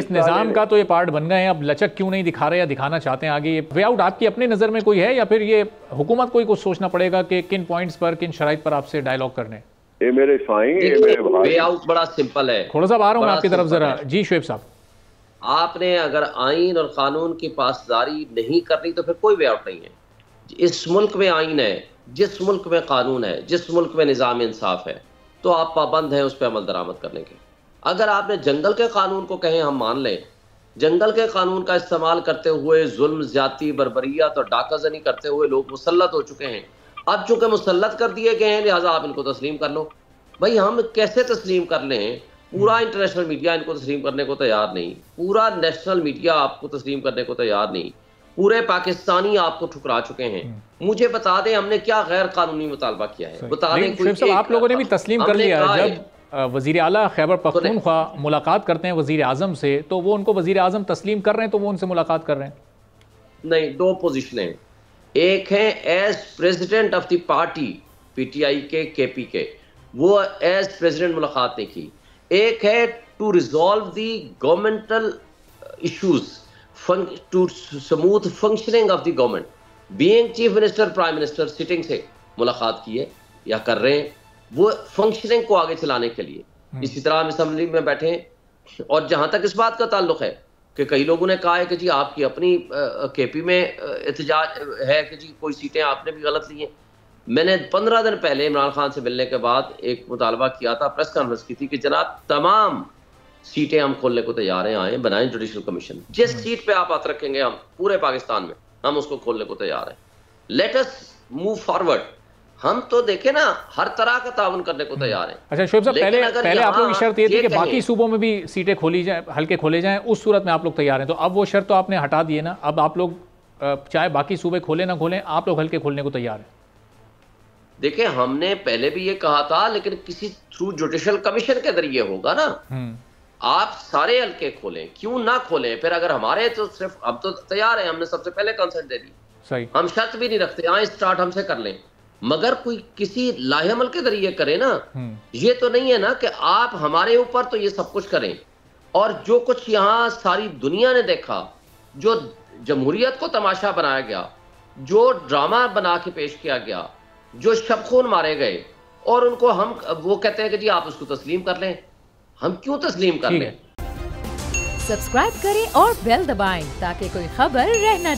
इस निज़ाम का तो ये पार्ट बन गए हैं, अब लचक क्यों नहीं दिखा रहे या दिखाना चाहते हैं आगे? वे आउट आपकी अपनी नज़र में कोई है या फिर ये हुकूमत को ही कुछ सोचना पड़ेगा कि किन पॉइंट्स पर, किन शराइत पर आपसे डायलॉग करने? ये मेरे साईं, ये मेरे भाई, वे आउट बड़ा सिंपल है। थोड़ा सा आ रहा हूँ आपकी तरफ जरा। जी शुएब साहब, आपने अगर आइन और कानून की पासदारी नहीं करनी तो फिर कोई वे आउट नहीं है। इस मुल्क में आइन है, जिस मुल्क में कानून है, जिस मुल्क में निज़ाम इंसाफ है, तो आप पाबंद हैं उस पर अमल दरामद करने के। अगर आपने जंगल के कानून को कहें हम मान लें, जंगल के कानून का इस्तेमाल करते हुए जुल्म, ज्यादती, बर्बरियत और डाकाजनी करते हुए लोग मुसल्लत हो चुके हैं। अब चूंकि मुसल्लत कर दिए गए हैं लिहाजा आप इनको तस्लीम कर लो। भाई हम कैसे तस्लीम कर लें? पूरा इंटरनेशनल मीडिया इनको तस्लीम करने को तैयार नहीं, पूरा नेशनल मीडिया आपको तस्लीम करने को तैयार नहीं, पूरे पाकिस्तानी आपको ठुकरा चुके हैं। मुझे बता दें हमने क्या गैर कानूनी मुतालबा किया है, बता दें। कोई आप लोगों ने भी तस्लीम कर लिया। जब वजीर आला खैबर पख्तूनख्वा मुलाकात करते हैं वजीर आजम से, तो वो उनको वजीर आजम तस्लीम कर रहे हैं, तो वो उनसे मुलाकात कर रहे हैं? नहीं, दो पोजीशनें। एक है as president of the party PTI के, केपी के, वो एज प्रेसिडेंट मुलाकात नहीं की। एक है to resolve the governmental issues, to smooth functioning of the government. Being chief minister, prime minister sitting से मुलाकात की है या कर रहे हैं, वो फंक्शनिंग को आगे चलाने के लिए। इसी तरह हम असेंबली में बैठे हैं। और जहां तक इस बात का ताल्लुक है कि कई लोगों ने कहा है कि जी आपकी अपनी केपी में एहतजाज है कि जी कोई सीटें आपने भी गलत ली हैं। मैंने 15 दिन पहले इमरान खान से मिलने के बाद एक मुतालबा किया था, प्रेस कॉन्फ्रेंस की थी कि जनाब तमाम सीटें हम खोलने को तैयार हैं, आए बनाएं जुडिशल कमीशन, जिस सीट पे आप हाथ रखेंगे हम पूरे पाकिस्तान में हम उसको खोलने को तैयार हैं। Let us move forward. हम तो देखें ना, हर तरह का ताउन करने को तैयार हैं। अच्छा शुएब साहब, पहले आप लोगों की शर्त ये थी कि बाकी सूबों में भी सीटें खोली जाए, हल्के खोले जाएं, उस सूरत में आप लोग तैयार हैं। तो अब वो शर्त तो आपने हटा दी है ना, अब आप लोग चाहे बाकी सूबे खोले ना खोलें, आप लोग हल्के खोलने को तैयार हैं? देखिए हमने पहले भी ये कहा था, लेकिन किसी थ्रू जुडिशल कमीशन के जरिए होगा ना। आप सारे हल्के खोलें, क्यों ना खोलें? फिर अगर हमारे तो सिर्फ अब तो तैयार है, हमने सबसे पहले कंसेंट दे दी, सही, हम शर्त भी नहीं रखते, हाँ स्टार्ट हमसे कर लें, मगर कोई किसी लाहेमल के जरिए करे ना। ये तो नहीं है ना कि आप हमारे ऊपर तो ये सब कुछ करें, और जो कुछ यहाँ सारी दुनिया ने देखा, जो जमहूरियत को तमाशा बनाया गया, जो ड्रामा बना के पेश किया गया, जो शब खून मारे गए, और उनको हम वो कहते हैं कि जी आप उसको तस्लीम कर लें। हम क्यों तस्लीम कर लें? सब्सक्राइब करें और बेल दबाएं ताकि कोई खबर रह न